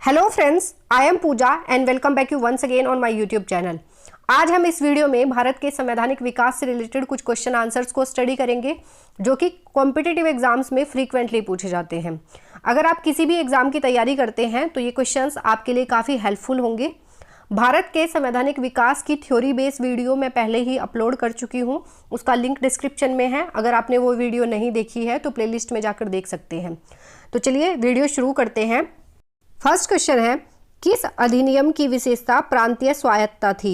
Hello friends, I am Pooja and welcome back you once again on my YouTube channel. आज हम इस video में भारत के संवैधानिक विकास से रिलेटेड कुछ क्वेश्चन आंसर्स को स्टडी करेंगे जो कि कॉम्पिटिटिव एग्जाम्स में फ्रीक्वेंटली पूछे जाते हैं। अगर आप किसी भी एग्जाम की तैयारी करते हैं तो ये क्वेश्चंस आपके लिए काफ़ी हेल्पफुल होंगे। भारत के संवैधानिक विकास की थ्योरी बेस्ड वीडियो मैं पहले ही अपलोड कर चुकी हूँ, उसका लिंक डिस्क्रिप्शन में है। अगर आपने वो वीडियो नहीं देखी है तो प्लेलिस्ट में जाकर देख सकते हैं। तो चलिए वीडियो शुरू करते हैं। फर्स्ट क्वेश्चन है, किस अधिनियम की विशेषता प्रांतीय स्वायत्तता थी?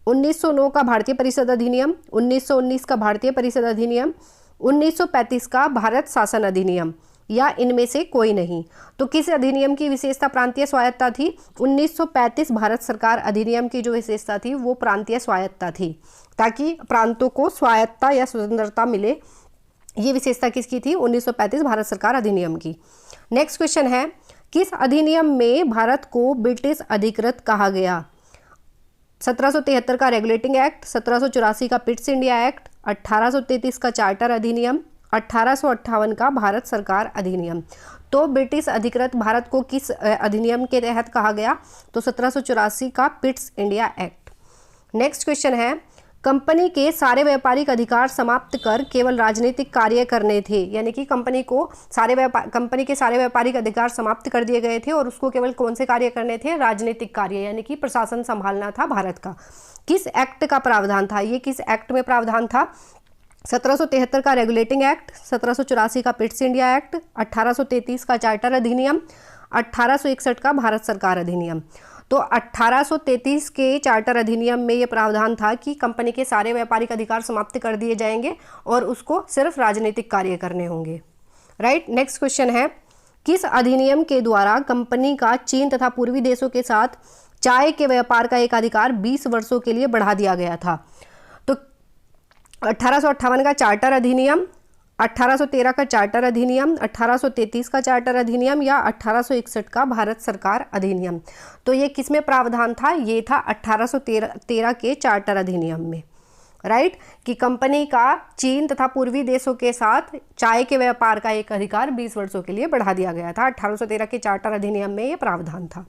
1909 का भारतीय परिषद अधिनियम, 1919 का भारतीय परिषद अधिनियम, 1935 का भारत शासन अधिनियम या इनमें से कोई नहीं। तो किस अधिनियम की विशेषता प्रांतीय स्वायत्तता थी? 1935 भारत सरकार अधिनियम की जो विशेषता थी वो प्रांतीय स्वायत्तता थी, ताकि प्रांतों को स्वायत्तता या स्वतंत्रता मिले। ये विशेषता किसकी थी? 1935 भारत सरकार अधिनियम की। नेक्स्ट क्वेश्चन है, किस अधिनियम में भारत को ब्रिटिश अधिकृत कहा गया? 1773 का रेगुलेटिंग एक्ट, 1784 का पिट्स इंडिया एक्ट, 1833 का चार्टर अधिनियम, 1858 का भारत सरकार अधिनियम। तो ब्रिटिश अधिकृत भारत को किस अधिनियम के तहत कहा गया? तो 1784 का Pitt's India act. Next question है, कंपनी के सारे व्यापारिक अधिकार समाप्त कर केवल राजनीतिक कार्य करने थे, यानी कि कंपनी के सारे व्यापारिक अधिकार समाप्त कर दिए गए थे और उसको केवल कौन से कार्य करने थे? राजनीतिक कार्य, यानी कि प्रशासन संभालना था भारत का। किस एक्ट का प्रावधान था? ये किस एक्ट में प्रावधान था? 1773 का रेगुलेटिंग एक्ट, 1784 का पिट्स इंडिया एक्ट, 1833 का चार्टर अधिनियम, 1861 का भारत सरकार अधिनियम। तो 1833 के चार्टर अधिनियम में ये प्रावधान था कि कंपनी के सारे व्यापारिक अधिकार समाप्त कर दिए जाएंगे और उसको सिर्फ राजनीतिक कार्य करने होंगे। राइट। नेक्स्ट क्वेश्चन है, किस अधिनियम के द्वारा कंपनी का चीन तथा पूर्वी देशों के साथ चाय के व्यापार का एक अधिकार 20 वर्षों के लिए बढ़ा दिया गया था? तो 1858 का चार्टर अधिनियम, 1813 का चार्टर अधिनियम, 1833 का चार्टर अधिनियम या 1861 का भारत सरकार अधिनियम। तो ये किस में प्रावधान था? ये था 1813 के चार्टर अधिनियम में। राइट, कि कंपनी का चीन तथा पूर्वी देशों के साथ चाय के व्यापार का एक अधिकार 20 वर्षों के लिए बढ़ा दिया गया था। 1813 के चार्टर अधिनियम में ये प्रावधान था।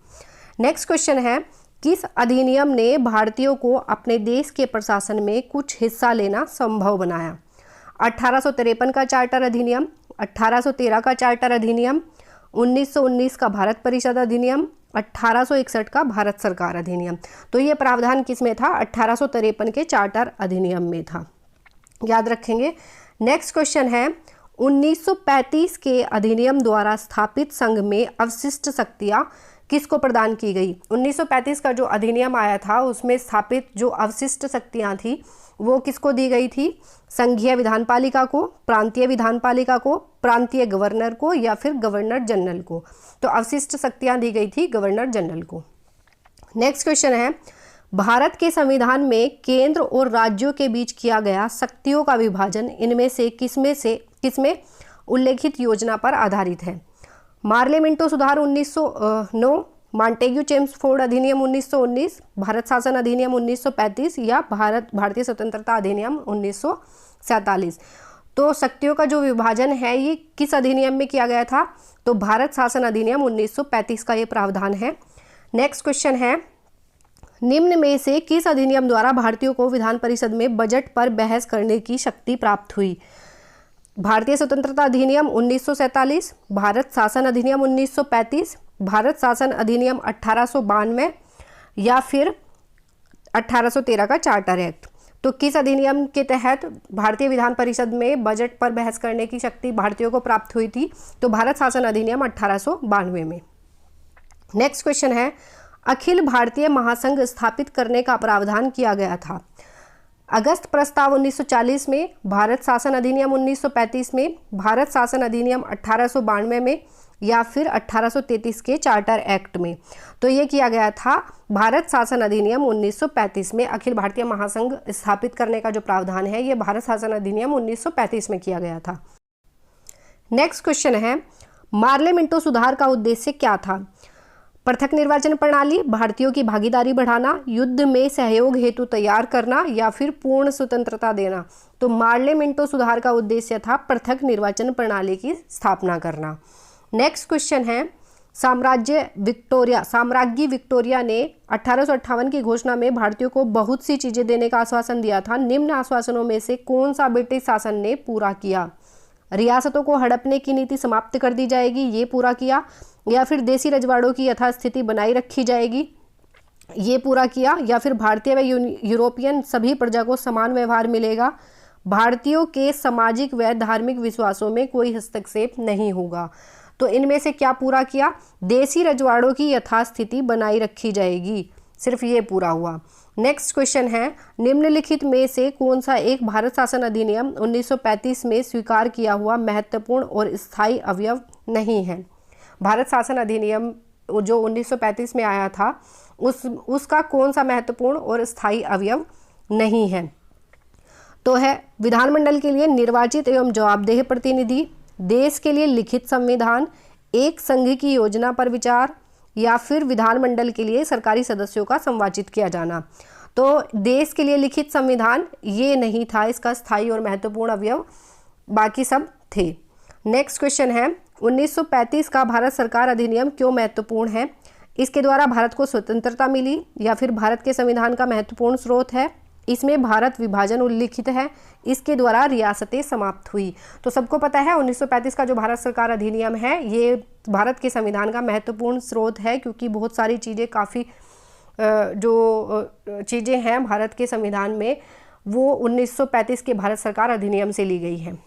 नेक्स्ट क्वेश्चन है, किस अधिनियम ने भारतीयों को अपने देश के प्रशासन में कुछ हिस्सा लेना संभव बनाया? 1853 का चार्टर अधिनियम, 1813 का चार्टर अधिनियम, 1919 का भारत परिषद अधिनियम, 1861 का भारत सरकार अधिनियम। तो ये प्रावधान किस में था? 1853 के चार्टर अधिनियम में था, याद रखेंगे। नेक्स्ट क्वेश्चन है, 1935 के अधिनियम द्वारा स्थापित संघ में अवशिष्ट शक्तियाँ किसको प्रदान की गई? 1935 का जो अधिनियम आया था उसमें स्थापित जो अवशिष्ट शक्तियाँ थी वो किसको दी गई थी? संघीय विधानपालिका को, प्रांतीय विधानपालिका को, प्रांतीय गवर्नर को या फिर गवर्नर जनरल को। तो अवशिष्ट शक्तियाँ दी गई थी गवर्नर जनरल को। नेक्स्ट क्वेश्चन है, भारत के संविधान में केंद्र और राज्यों के बीच किया गया शक्तियों का विभाजन इनमें से किसमें उल्लेखित योजना पर आधारित है? मार्ले मिंटो सुधार 1909, मॉन्टेग्यू चेम्सफोर्ड अधिनियम 1919, भारत शासन अधिनियम 1935 या भारतीय स्वतंत्रता अधिनियम 1947। तो शक्तियों का जो विभाजन है ये किस अधिनियम में किया गया था? तो भारत शासन अधिनियम 1935 का ये प्रावधान है। नेक्स्ट क्वेश्चन है, निम्न में से किस अधिनियम द्वारा भारतीयों को विधान परिषद में बजट पर बहस करने की शक्ति प्राप्त हुई? भारतीय स्वतंत्रता अधिनियम 1947, भारत शासन अधिनियम 1935, भारत शासन अधिनियम 1892 या फिर 1813 का चार्टर एक्ट। तो किस अधिनियम के तहत भारतीय विधान परिषद में बजट पर बहस करने की शक्ति भारतीयों को प्राप्त हुई थी? तो भारत शासन अधिनियम 1892 में। नेक्स्ट क्वेश्चन है, अखिल भारतीय महासंघ स्थापित करने का प्रावधान किया गया था? अगस्त प्रस्ताव 1940 में, भारत शासन अधिनियम 1935 में, भारत शासन अधिनियम 1892 में या फिर 1833 के चार्टर एक्ट में। तो ये किया गया था भारत शासन अधिनियम 1935 में। अखिल भारतीय महासंघ स्थापित करने का जो प्रावधान है ये भारत शासन अधिनियम 1935 में किया गया था। नेक्स्ट क्वेश्चन है, मार्ले मिंटो सुधार का उद्देश्य क्या था? पृथक निर्वाचन प्रणाली, भारतीयों की भागीदारी बढ़ाना, युद्ध में सहयोग हेतु तैयार करना या फिर पूर्ण स्वतंत्रता देना। तो मार्ले मिंटो सुधार का उद्देश्य था पृथक निर्वाचन प्रणाली की स्थापना करना। नेक्स्ट क्वेश्चन है, साम्राज्ञी विक्टोरिया ने 1858 की घोषणा में भारतीयों को बहुत सी चीजें देने का आश्वासन दिया था। निम्न आश्वासनों में से कौन सा ब्रिटिश शासन ने पूरा किया? रियासतों को हड़पने की नीति समाप्त कर दी जाएगी, ये पूरा किया। या फिर देसी रजवाड़ों की यथास्थिति बनाई रखी जाएगी, ये पूरा किया। या फिर भारतीय व यूरोपियन सभी प्रजा को समान व्यवहार मिलेगा। भारतीयों के सामाजिक व धार्मिक विश्वासों में कोई हस्तक्षेप नहीं होगा। तो इनमें से क्या पूरा किया? देसी रजवाड़ों की यथास्थिति बनाई रखी जाएगी, सिर्फ ये पूरा हुआ। नेक्स्ट क्वेश्चन है, निम्नलिखित में से कौन सा एक भारत शासन अधिनियम 1935 में स्वीकार किया हुआ महत्वपूर्ण और स्थायी अवयव नहीं है? भारत शासन अधिनियम जो 1935 में आया था उसका कौन सा महत्वपूर्ण और स्थायी अवयव नहीं है? तो है विधानमंडल के लिए निर्वाचित एवं जवाबदेह प्रतिनिधि, देश के लिए लिखित संविधान, एक संघ की योजना पर विचार, या फिर विधानमंडल के लिए सरकारी सदस्यों का संवाचित किया जाना। तो देश के लिए लिखित संविधान ये नहीं था इसका स्थायी और महत्वपूर्ण अवयव, बाकी सब थे। नेक्स्ट क्वेश्चन है, 1935 का भारत सरकार अधिनियम क्यों महत्वपूर्ण है? इसके द्वारा भारत को स्वतंत्रता मिली, या फिर भारत के संविधान का महत्वपूर्ण स्रोत है, इसमें भारत विभाजन उल्लिखित है, इसके द्वारा रियासतें समाप्त हुई। तो सबको पता है 1935 का जो भारत सरकार अधिनियम है ये भारत के संविधान का महत्वपूर्ण स्रोत है, क्योंकि बहुत सारी चीज़ें काफ़ी जो चीज़ें हैं भारत के संविधान में वो 1935 के भारत सरकार अधिनियम से ली गई है।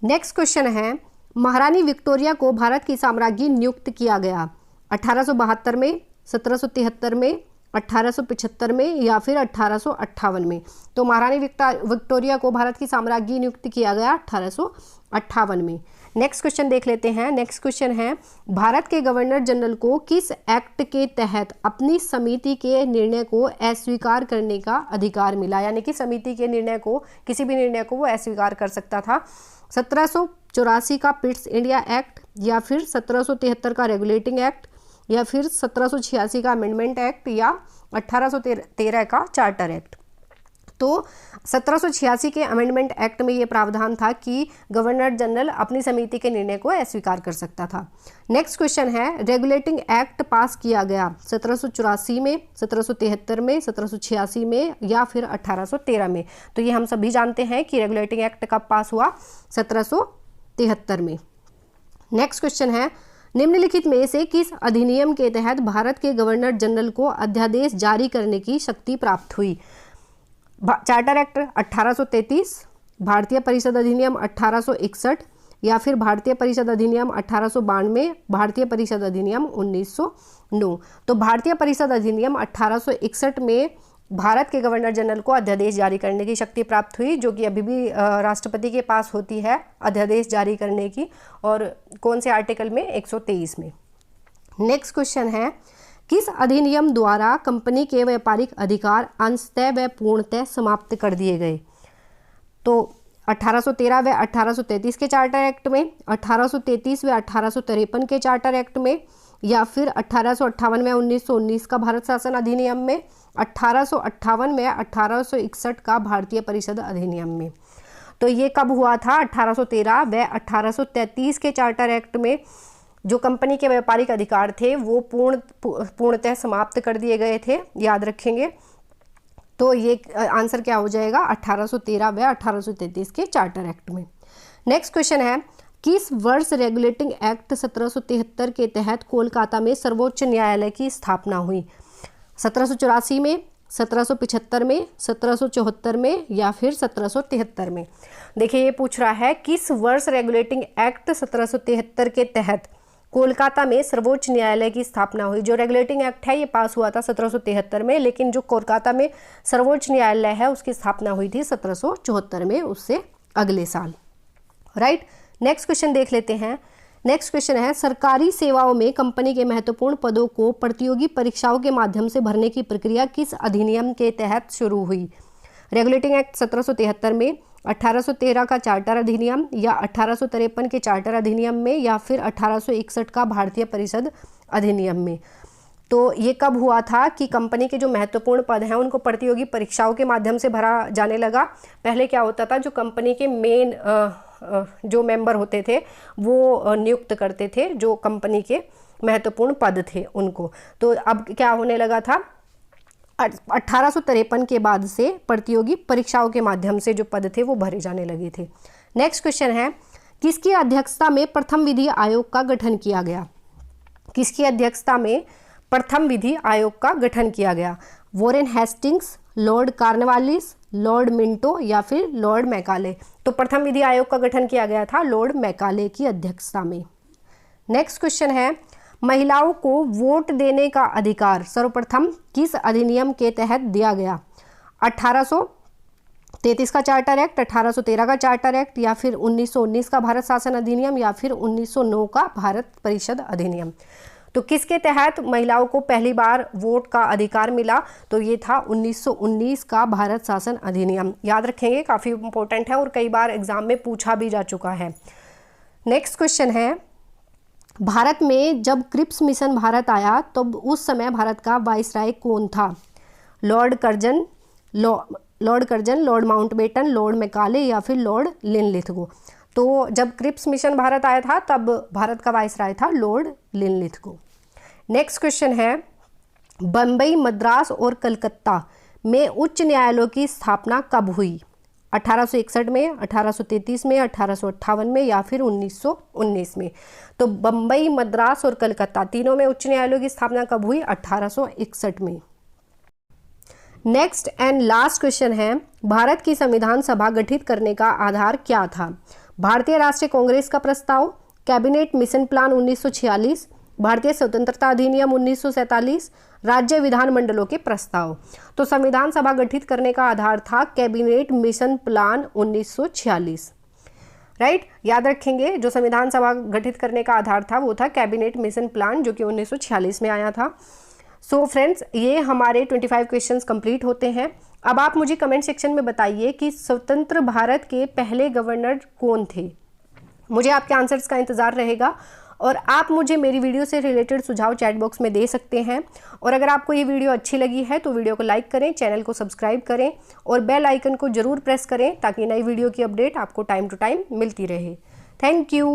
नेक्स्ट क्वेश्चन है, महारानी विक्टोरिया को भारत की साम्राज्ञी नियुक्त किया गया 1872 में, 1773 में, 1875 में, या फिर 1858 में? तो महारानी विक्टोरिया को भारत की साम्राज्ञी नियुक्त किया गया 1858 में। नेक्स्ट क्वेश्चन देख लेते हैं। नेक्स्ट क्वेश्चन है, भारत के गवर्नर जनरल को किस एक्ट के तहत अपनी समिति के निर्णय को अस्वीकार करने का अधिकार मिला? यानी कि समिति के निर्णय को, किसी भी निर्णय को वो अस्वीकार कर सकता था। 1784 का पिट्स इंडिया एक्ट, या फिर 1773 का रेगुलेटिंग एक्ट, या फिर 1786 का अमेंडमेंट एक्ट, या 1813 का चार्टर एक्ट? तो 1786 के अमेंडमेंट एक्ट में ये प्रावधान था कि गवर्नर जनरल अपनी समिति के निर्णय को अस्वीकार कर सकता था। नेक्स्ट क्वेश्चन है, रेगुलेटिंग एक्ट पास किया गया 1784 में, 1773 में, 1786 में, या फिर 1813 में? तो ये हम सभी जानते हैं कि रेगुलेटिंग एक्ट कब पास हुआ? 1773 में। नेक्स्ट क्वेश्चन है, निम्नलिखित में से किस अधिनियम के तहत भारत के गवर्नर जनरल को अध्यादेश जारी करने की शक्ति प्राप्त हुई? चार्टर एक्ट 1833, भारतीय परिषद अधिनियम 1861, या फिर भारतीय परिषद अधिनियम 1892, भारतीय परिषद अधिनियम 1909? तो भारतीय परिषद अधिनियम 1861 में भारत के गवर्नर जनरल को अध्यादेश जारी करने की शक्ति प्राप्त हुई, जो कि अभी भी राष्ट्रपति के पास होती है अध्यादेश जारी करने की, और कौन से आर्टिकल में? 123 में। नेक्स्ट क्वेश्चन है, किस अधिनियम द्वारा कंपनी के व्यापारिक अधिकार अंशतः व पूर्णतः समाप्त कर दिए गए? तो 1813 व 1833 के चार्टर एक्ट में, 1833 व 1853 के चार्टर एक्ट में, या फिर 1858 में 1919 का भारत शासन अधिनियम में, 1858 में 1861 का भारतीय परिषद अधिनियम में? तो ये कब हुआ था? 1813 व 1833 के चार्टर एक्ट में जो कंपनी के व्यापारिक अधिकार थे वो पूर्णतः समाप्त कर दिए गए थे, याद रखेंगे। तो ये आंसर क्या हो जाएगा? 1813 व 1833 के चार्टर एक्ट में। नेक्स्ट क्वेश्चन है, किस वर्ष रेगुलेटिंग एक्ट 1773 के तहत कोलकाता में सर्वोच्च न्यायालय की स्थापना हुई? 1784 में, 1775 में, 1774 में, या फिर 1773 में? देखिए ये पूछ रहा है किस वर्ष रेगुलेटिंग एक्ट 1773 के तहत कोलकाता में सर्वोच्च न्यायालय की स्थापना हुई। जो रेगुलेटिंग एक्ट है ये पास हुआ था 1773 में, लेकिन जो कोलकाता में सर्वोच्च न्यायालय है उसकी स्थापना हुई थी 1774 में, उससे अगले साल। राइट। नेक्स्ट क्वेश्चन देख लेते हैं। नेक्स्ट क्वेश्चन है, सरकारी सेवाओं में कंपनी के महत्वपूर्ण पदों को प्रतियोगी परीक्षाओं के माध्यम से भरने की प्रक्रिया किस अधिनियम के तहत शुरू हुई? रेगुलेटिंग एक्ट 1773 में, 1813 का चार्टर अधिनियम, या 1853 के चार्टर अधिनियम में, या फिर 1861 का भारतीय परिषद अधिनियम में? तो ये कब हुआ था कि कंपनी के जो महत्वपूर्ण पद हैं उनको प्रतियोगी परीक्षाओं के माध्यम से भरा जाने लगा। पहले क्या होता था, जो कंपनी के मेन जो मेंबर होते थे वो नियुक्त करते थे, जो कंपनी के महत्वपूर्ण पद थे उनको। तो अब क्या होने लगा था, 1853 के बाद से प्रतियोगी परीक्षाओं के माध्यम से जो पद थे वो भरे जाने लगे थे। नेक्स्ट क्वेश्चन है, किसकी अध्यक्षता में प्रथम विधि आयोग का गठन किया गया? किसकी अध्यक्षता में प्रथम विधि आयोग का गठन किया गया? Warren Hastings, Lord Cornwallis, Lord Minto या फिर लॉर्ड मैकाले? तो प्रथम विधि आयोग का गठन किया गया था लॉर्ड मैकाले की अध्यक्षता में। नेक्स्ट क्वेश्चन है, महिलाओं को वोट देने का अधिकार सर्वप्रथम किस अधिनियम के तहत दिया गया? 1833 का चार्टर एक्ट, 1813 का चार्टर एक्ट या फिर 1919 का भारत शासन अधिनियम या फिर 1909 का भारत परिषद अधिनियम? तो किसके तहत महिलाओं को पहली बार वोट का अधिकार मिला? तो ये था 1919 का भारत शासन अधिनियम। याद रखेंगे, काफ़ी इंपॉर्टेंट है और कई बार एग्जाम में पूछा भी जा चुका है। नेक्स्ट क्वेश्चन है, भारत में जब क्रिप्स मिशन भारत आया तब उस समय भारत का वाइसराय कौन था? Lord Curzon, Lord Mountbatten, Lord Macaulay या फिर लॉर्ड लिनलिथगो? तो जब क्रिप्स मिशन भारत आया था तब भारत का वाइसराय था लॉर्ड लिनलिथगो। नेक्स्ट क्वेश्चन है, बम्बई, मद्रास और कलकत्ता में उच्च न्यायालयों की स्थापना कब हुई? 1861 में, 1833 में, 1858 में या फिर 1919 में? तो बम्बई, मद्रास और कलकत्ता तीनों में उच्च न्यायालयों की स्थापना कब हुई? 1861 में। नेक्स्ट एंड लास्ट क्वेश्चन है, भारत की संविधान सभा गठित करने का आधार क्या था? भारतीय राष्ट्रीय कांग्रेस का प्रस्ताव, कैबिनेट मिशन प्लान 1946, भारतीय स्वतंत्रता अधिनियम 1947, राज्य विधानमंडलों के प्रस्ताव? तो संविधान सभा गठित करने का आधार था कैबिनेट मिशन प्लान 1946। राइट, याद रखेंगे, जो संविधान सभा गठित करने का आधार था वो था कैबिनेट मिशन प्लान, जो कि 1946 में आया था। सो फ्रेंड्स, ये हमारे 25 क्वेश्चंस कंप्लीट होते हैं। अब आप मुझे कमेंट सेक्शन में बताइए कि स्वतंत्र भारत के पहले गवर्नर कौन थे? मुझे आपके आंसर्स का इंतज़ार रहेगा और आप मुझे मेरी वीडियो से रिलेटेड सुझाव चैट बॉक्स में दे सकते हैं। और अगर आपको ये वीडियो अच्छी लगी है तो वीडियो को लाइक करें, चैनल को सब्सक्राइब करें और बेल आइकन को ज़रूर प्रेस करें ताकि नई वीडियो की अपडेट आपको टाइम टू टाइम मिलती रहे। Thank you.